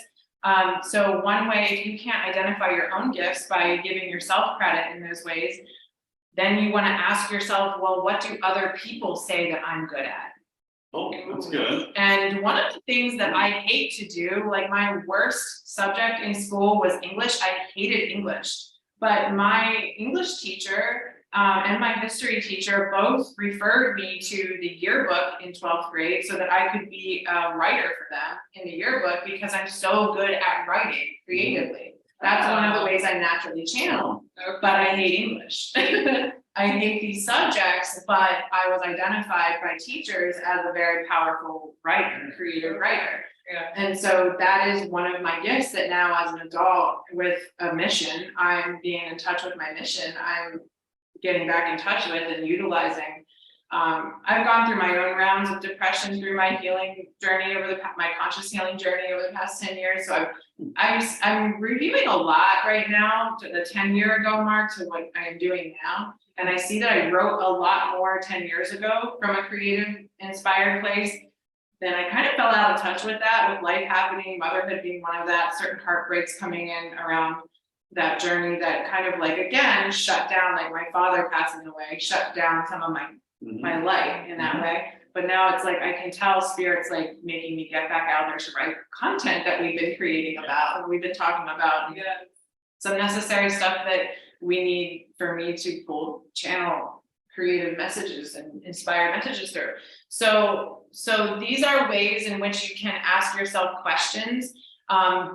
So one way, if you can't identify your own gifts by giving yourself credit in those ways, then you want to ask yourself, well, what do other people say that I'm good at? Oh, that's good. And one of the things that I hate to do, like my worst subject in school was English. I hated English, but my English teacher and my history teacher both referred me to the yearbook in 12th grade so that I could be a writer for them in the yearbook, because I'm so good at writing creatively. That's one of the ways I naturally channel, but I hate English. I hate these subjects, but I was identified by teachers as a very powerful writer, creative writer. Yeah. And so that is one of my gifts, that now as an adult with a mission, I'm being in touch with my mission. I'm getting back in touch with and utilizing. I've gone through my own rounds of depression through my healing journey my conscious healing journey over the past 10 years. So I'm reviewing a lot right now to the 10-year ago mark to what I am doing now. And I see that I wrote a lot more 10 years ago from a creative, inspired place. Then I kind of fell out of touch with that, with life happening, motherhood being one of that, certain heartbreaks coming in around that journey that kind of like, again, shut down, like my father passing away, shut down some of my life in that way. But now it's like, I can tell Spirit's like making me get back out there to write content that we've been creating about, and we've been talking about some necessary stuff that we need for me to channel creative messages and inspire messages through. So these are ways in which you can ask yourself questions,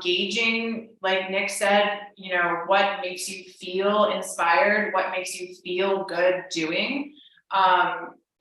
gauging, like Nick said, you know, what makes you feel inspired, what makes you feel good doing.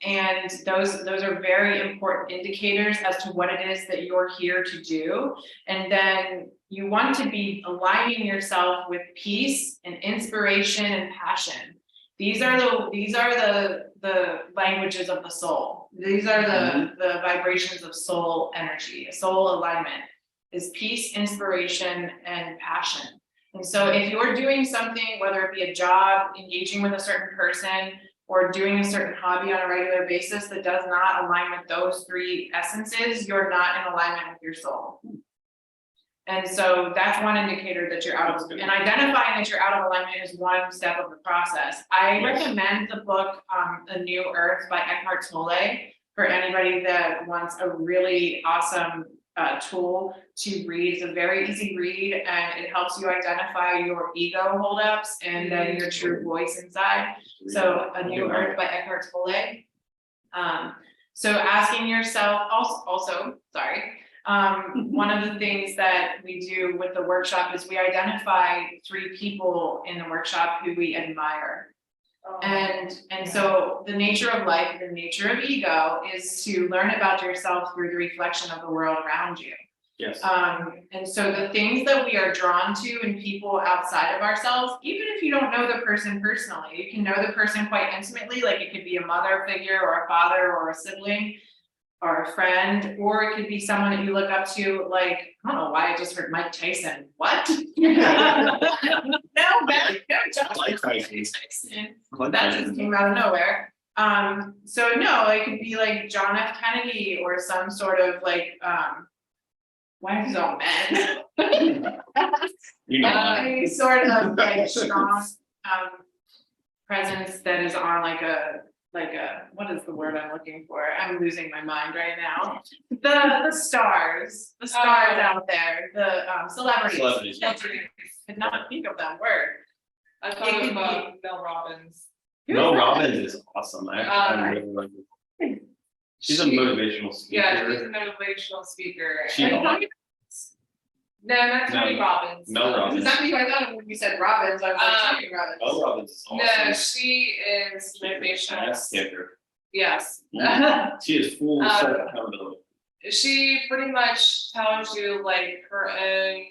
And those are very important indicators as to what it is that you're here to do. And then you want to be aligning yourself with peace and inspiration and passion. These are the languages of the soul. These are the vibrations of soul energy. Soul alignment is peace, inspiration, and passion. And so if you're doing something, whether it be a job, engaging with a certain person, or doing a certain hobby on a regular basis that does not align with those three essences, you're not in alignment with your soul. And so that's one indicator that you're out of, and identifying that you're out of alignment is one step of the process. I Yes. recommend the book, A New Earth by Eckhart Tolle for anybody that wants a really awesome tool to read. It's a very easy read, and it helps you identify your ego holdups and then your true voice inside. So A New Earth by Eckhart Tolle. So asking yourself also, one of the things that we do with the workshop is we identify 3 people in the workshop who we admire. And so the nature of life, the nature of ego is to learn about yourself through the reflection of the world around you. Yes. And so the things that we are drawn to in people outside of ourselves, even if you don't know the person personally, you can know the person quite intimately, like it could be a mother figure or a father or a sibling or a friend, or it could be someone that you look up to, like, I don't know why I just heard Mike Tyson. What? No, Mike Tyson. That just came out of nowhere. So no, it could be like John F. Kennedy or some sort of like, why is it all men? You know, Any sort of like strong, presence that is on like a, what is the word I'm looking for? I'm losing my mind right now. The stars out there, the celebrities. Celebrities. Could not think of that word. I thought about Mel Robbins. Mel Robbins is awesome. I really like her. She's a motivational speaker. Yeah, she's a motivational speaker. She- No, not Tony No. Robbins. Mel Robbins. Exactly what I thought when you said Robbins, I was like, Tony Robbins. Mel Robbins is awesome. No, she is motivational. Ass kicker. Yes. She is full of self-accountability. She pretty much tells you like her own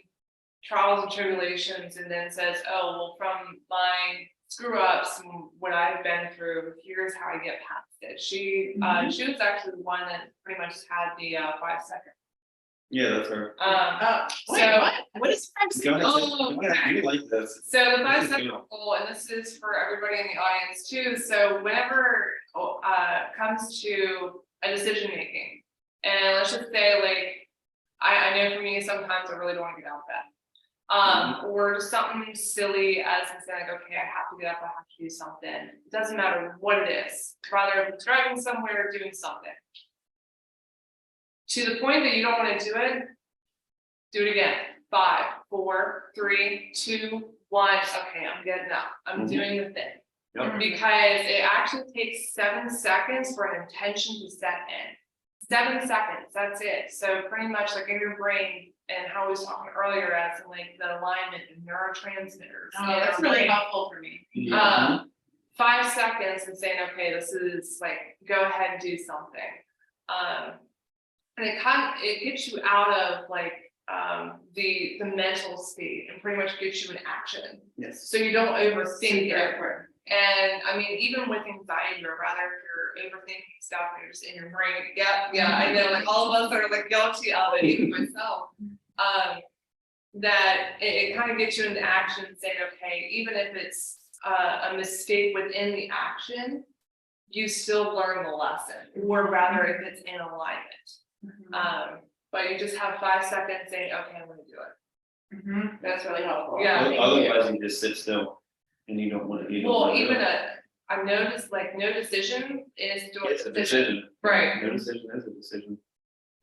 trials and tribulations and then says, oh, well, from my screw ups and what I've been through, here's how I get past it. She was actually the one that pretty much had the 5 second. Yeah, that's her. Wait, So- what is 5 seconds? Go ahead. Oh, Go ahead. You like this. So the 5 This is second good. rule, and this is for everybody in the audience too, so whenever comes to a decision making. And let's just say like, I know for me, sometimes I really don't want to get out of bed. Or just something silly as in saying like, okay, I have to get up, I have to do something. It doesn't matter what it is, rather if it's driving somewhere or doing something. To the point that you don't want to do it again. 5, 4, 3, 2, 1. Okay, I'm getting up. I'm doing the thing. Yep. Because it actually takes 7 seconds for an intention to set in. 7 seconds, that's it. So pretty much like in your brain and how we was talking earlier as in like the alignment and neurotransmitters. Oh, that's really helpful for me. 5 seconds and saying, okay, this is like, go ahead and do something. And it gets you out of like the mental state and pretty much gets you in action. Yes. So you don't overthink it. Super. And I mean, even with anxiety, or rather if you're overthinking stuff and you're just in your brain, yeah, I know, like all of us are like guilty of it, even myself. That it kind of gets you into action saying, okay, even if it's a mistake within the action, you still learn the lesson, or rather if it's in alignment. But you just have 5 seconds saying, okay, I'm gonna do it. That's really helpful. Yeah. Otherwise, you just sit still and you don't want to. Well, even I've noticed like no decision is doing It's a decision. Right. No decision is a decision.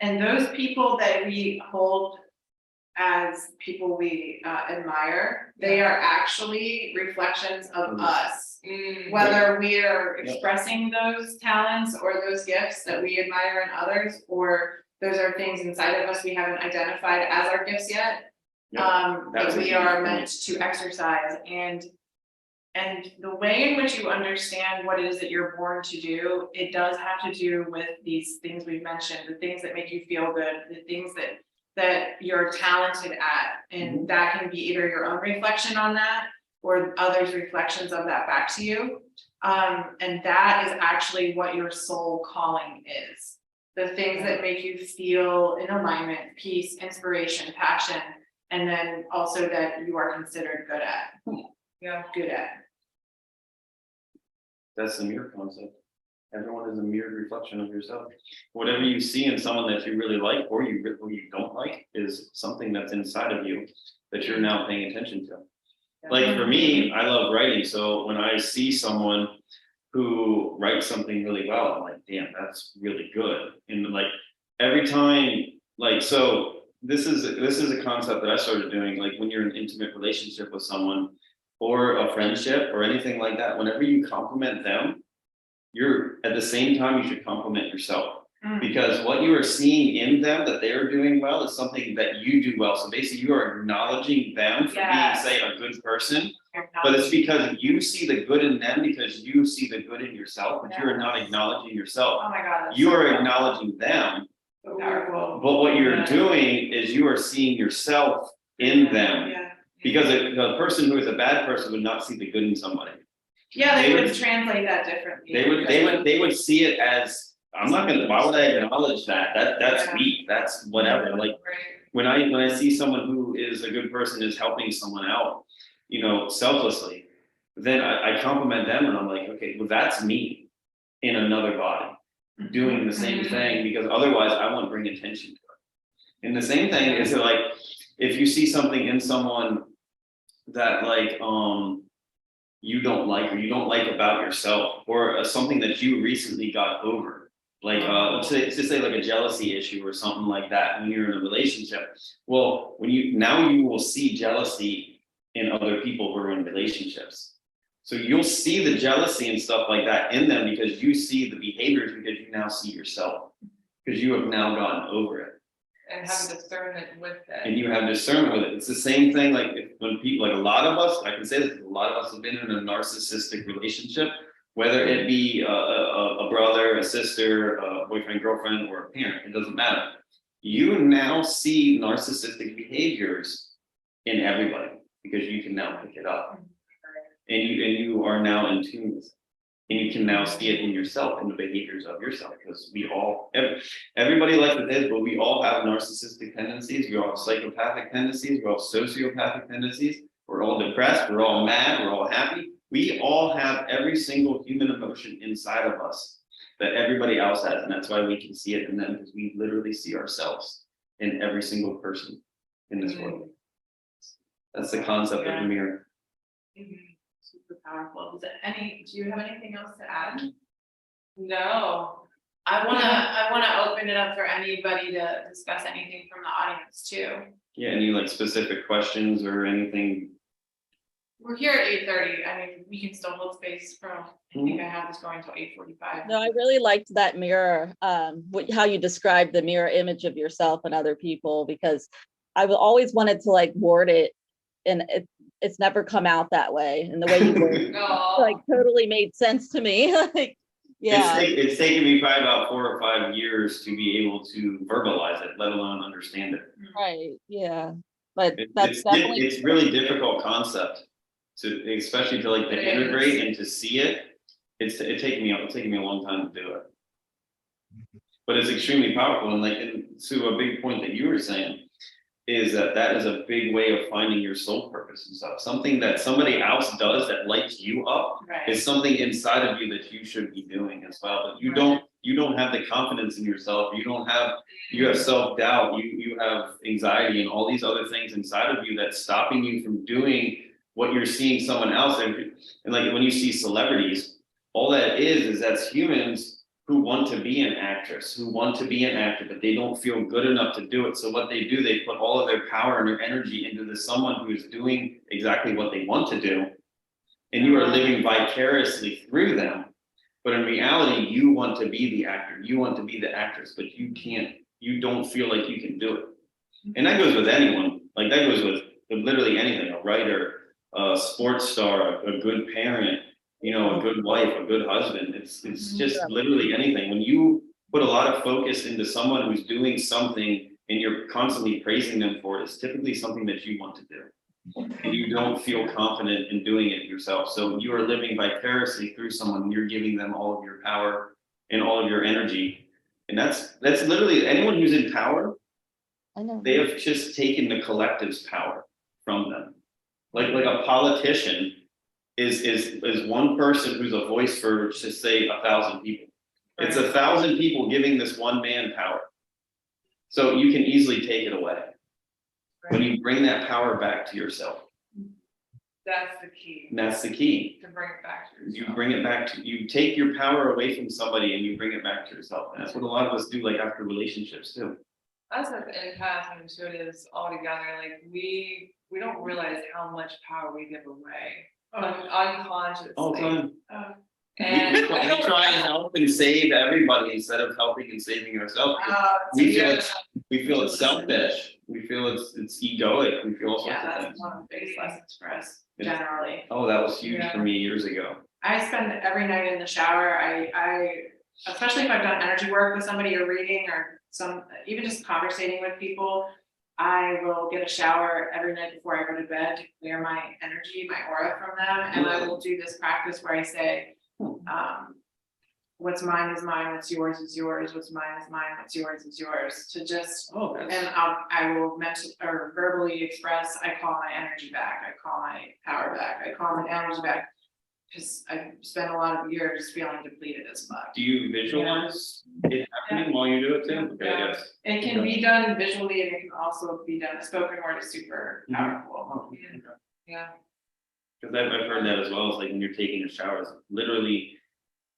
And those people that we hold as people we admire, they are actually reflections of us. Whether we are expressing those talents or those gifts that we admire in others, or those are things inside of us we haven't identified as our gifts yet. That we are meant to exercise, and the way in which you understand what it is that you're born to do, it does have to do with these things we've mentioned, the things that make you feel good, the things that you're talented at, and that can be either your own reflection on that or others' reflections of that back to you. And that is actually what your soul calling is. The things that make you feel in alignment, peace, inspiration, passion, and then also that you are considered good at. Yeah. Good at. That's the mirror concept. Everyone is a mirrored reflection of yourself. Whatever you see in someone that you really like or you don't like is something that's inside of you that you're now paying attention to. Like for me, I love writing. So when I see someone who writes something really well, I'm like, damn, that's really good. And like every time, like, so this is a concept that I started doing, like when you're in an intimate relationship with someone or a friendship or anything like that, whenever you compliment them, you're at the same time, you should compliment yourself. Because what you are seeing in them that they're doing well is something that you do well. So basically you are acknowledging them for being, say, a good person, but it's because you see the good in them because you see the good in yourself, but you are not acknowledging yourself. Oh my God. You are acknowledging them, So powerful. but what you're doing is you are seeing yourself in them. Yeah. Because a person who is a bad person would not see the good in somebody. Yeah, They they would- would translate that differently. They would see it as, I'm not gonna, why would I acknowledge that? That's Yeah. weak, that's whatever, like, when I see someone who is a good person, is helping someone out, you know, selflessly, then I compliment them and I'm like, okay, well, that's me in another body, doing the same thing, because otherwise I won't bring attention to it. And the same thing is that, like, if you see something in someone that like, you don't like, or you don't like about yourself, or something that you recently got over, like let's say like a jealousy issue or something like that when you're in a relationship. Well, when you will see jealousy in other people who are in relationships. So you'll see the jealousy and stuff like that in them because you see the behaviors, because you now see yourself, because you have now gotten over it. And have discernment with it. And you have discernment with it. It's the same thing, like when people, like a lot of us, I can say this, a lot of us have been in a narcissistic relationship, whether it be a brother, a sister, a boyfriend, girlfriend, or a parent, it doesn't matter. You now see narcissistic behaviors in everybody because you can now pick it up. And you are now in tune with it. And you can now see it in yourself, in the behaviors of yourself, because we all, everybody likes it is, but we all have narcissistic tendencies, we all have psychopathic tendencies, we all have sociopathic tendencies, we're all depressed, we're all mad, we're all happy. We all have every single human emotion inside of us that everybody else has, and that's why we can see it in them, because we literally see ourselves in every single person in this world. That's the concept of the mirror. Super powerful. Do you have anything else to add? No, I wanna open it up for anybody to discuss anything from the audience too. Yeah, any like specific questions or anything? We're here at 8:30. I mean, we can still hold space from, I think I have this going till 8:45. No, I really liked that mirror, how you described the mirror image of yourself and other people, because I've always wanted to like word it, and it's never come out that way. And the way you worded it, no. like totally made sense to me. Like, yeah, It's taken me probably about 4 or 5 years to be able to verbalize it, let alone understand it. right, yeah. But It- that's definitely. It's really difficult concept to, especially to like to It is. integrate and to see it. It's taken me a long time to do it. But it's extremely powerful, and like, and to a big point that you were saying, is that is a big way of finding your soul purpose and stuff. Something that somebody else does that lights you up Right. is something inside of you that you should be doing as well. But you don't have the confidence in yourself. You have self-doubt, you have anxiety and all these other things inside of you that's stopping you from doing what you're seeing someone else. And like when you see celebrities, all that is that's humans who want to be an actress, who want to be an actor, but they don't feel good enough to do it. So what they do, they put all of their power and their energy into this someone who is doing exactly what they want to do. And you are living vicariously through them. But in reality, you want to be the actor, you want to be the actress, but you don't feel like you can do it. And that goes with anyone, like that goes with literally anything, a writer, a sports star, a good parent, you know, a good wife, a good husband. It's just literally anything. When you put a lot of focus into someone who's doing something and you're constantly praising them for it, it's typically something that you want to do. And you don't feel confident in doing it yourself. So you are living vicariously through someone, you're giving them all of your power and all of your energy. And that's literally anyone who's in power, I know. they have just taken the collective's power from them. Like a politician is one person who's a voice for, just say, 1,000 people. It's 1,000 people giving this one man power. So you can easily take it away. When you bring that power back to yourself, That's the key, that's the key. to bring it back to You yourself. bring it back to, you take your power away from somebody and you bring it back to yourself. And that's what a lot of us do, like after relationships too. Us as empaths and intuitives all together, like we don't realize how much power we give away unconsciously. All the time. And We try and help and save everybody instead of helping and saving ourselves. We feel it's selfish. We feel it's egoic. We feel all sorts Yeah, of that's things. one of the biggest lessons for us It's- generally. Oh, that was huge Yeah. for me years ago. I spend every night in the shower, I, especially if I've done energy work with somebody or reading or even just conversating with people. I will get a shower every night before I go to bed to clear my energy, my aura from them, and I will do this practice where I say, what's mine is mine, what's yours is yours, what's mine is mine, what's yours is yours, to just, Oh, and that's, I will mention or verbally express, I call my energy back, I call my power back, I call my energy back. Cause I've spent a lot of years feeling depleted as fuck. do you visualize it happening while you do it too? Okay, Yeah. yes. It can be done visually and it can also be done, spoken word is super Mhm. powerful. Oh, yeah, Because I've heard that as well, as like when you're taking a shower, it's literally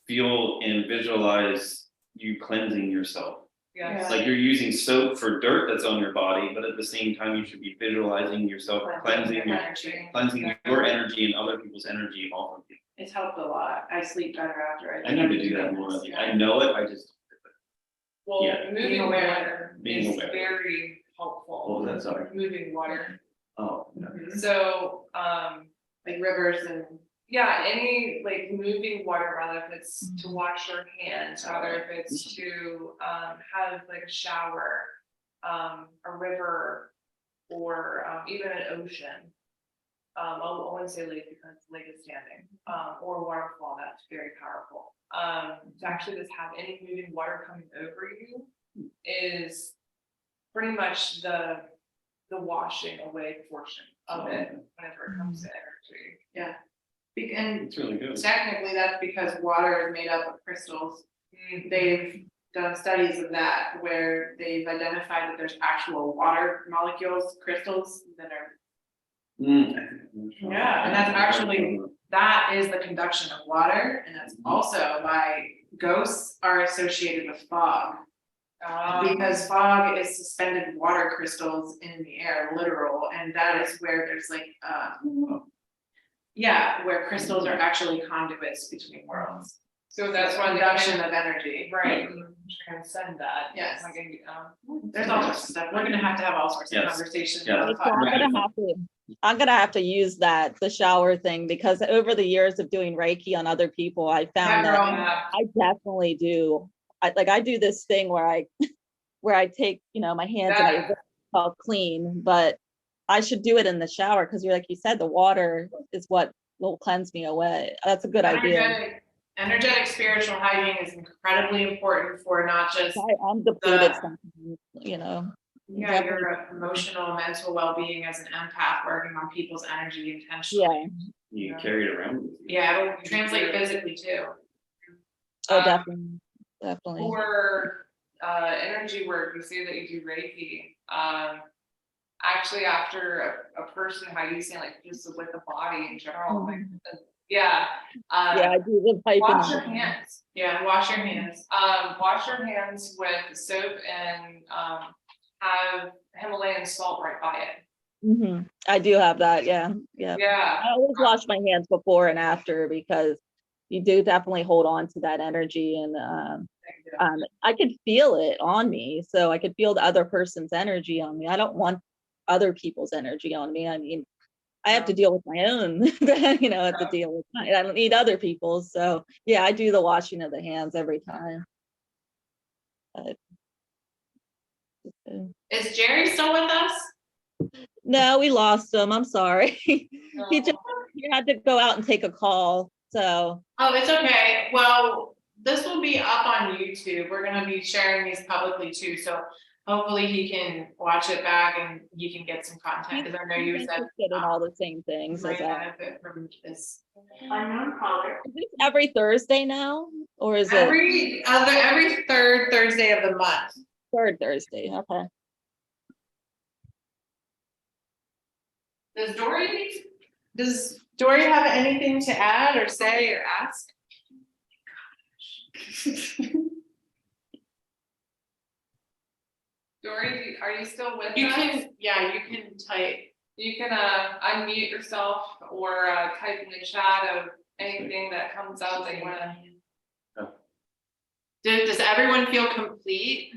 feel and visualize you cleansing yourself. yeah. Yeah. Like you're using soap for dirt that's on your body, but at the same time, you should be visualizing yourself cleansing your energy and other people's energy off of you. It's helped a lot. I sleep better after I need to do that more. Like, I know it, I just, Well, Yeah. moving Being aware. water Being is aware. very helpful. what was that, sorry? Moving water. Oh, no. Mhm. So, Like rivers and. yeah, any like moving water, rather if it's to wash your hands, rather if it's to have like a shower, a river, or even an ocean. I wouldn't say lake because lake is standing, or waterfall, that's very powerful. To actually just have any moving water coming over you is pretty much the washing away portion of it whenever it comes to energy. And It's really good. technically, that's because water is made up of crystals. They've done studies of that where they've identified that there's actual water molecules, crystals that are, Yeah, and that's actually- that is the conduction of water. And that's also why ghosts are associated with fog. Because fog is suspended water crystals in the air, literal, and that is where there's like, yeah, where crystals are actually conduits between worlds. So that's why the Conduction of energy. right, you transcend that. Yes. Like, There's all sorts of stuff. We're gonna have all sorts of Yes. conversations. Yeah. about So fog. I'm gonna have to use the shower thing, because over the years of doing Reiki on other people, I found Yeah, that girl. yeah, I definitely do. I do this thing where I take, my hands and I That- all clean, but I should do it in the shower, because like you said, the water is what will cleanse me away. That's a good idea. Energetic spiritual hygiene is incredibly important for not just, I'm depleted the- sometimes, yeah, your emotional, mental well-being as an empath, working on people's energy intentionally. Yeah. You carry it around with you. Yeah, it'll translate physically too. Oh, Um, definitely. For energy work, you say that you do Reiki. Actually, after a person, how you say like just with the body in general, like yeah. Yeah, I do the piping. Wash your hands. Yeah, wash your hands. Wash your hands with soap and have Himalayan salt right by it. Mhm. I do have that, yeah. Yeah. I always wash my hands before and after, because you do definitely hold on to that energy, and I could feel it on me, so I could feel the other person's energy on me. I don't want other people's energy on me. I mean, I have to deal with my own, I have to deal with mine. I don't need other people's. So yeah, I do the washing of the hands every time. But, Is Jerry still with us? no, we lost him. I'm sorry. He had to go out and take a call. So Oh, it's okay. Well, this will be up on YouTube. We're gonna be sharing these publicly too, so hopefully he can watch it back and you can get some content, because I know you He's said. interested in all the same things Might as I. benefit from this unknown caller. Is this every Thursday now, or is it Every third Thursday of the month. third Thursday? Okay. Does Dory have anything to add or say or ask? Dory, are you still with us? You can type. You can unmute yourself or type in the chat of anything that comes up that you wanna. Does everyone feel complete?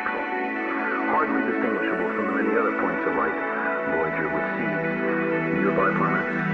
Hardly distinguishable from the many other points of light Voyager would see nearby planets.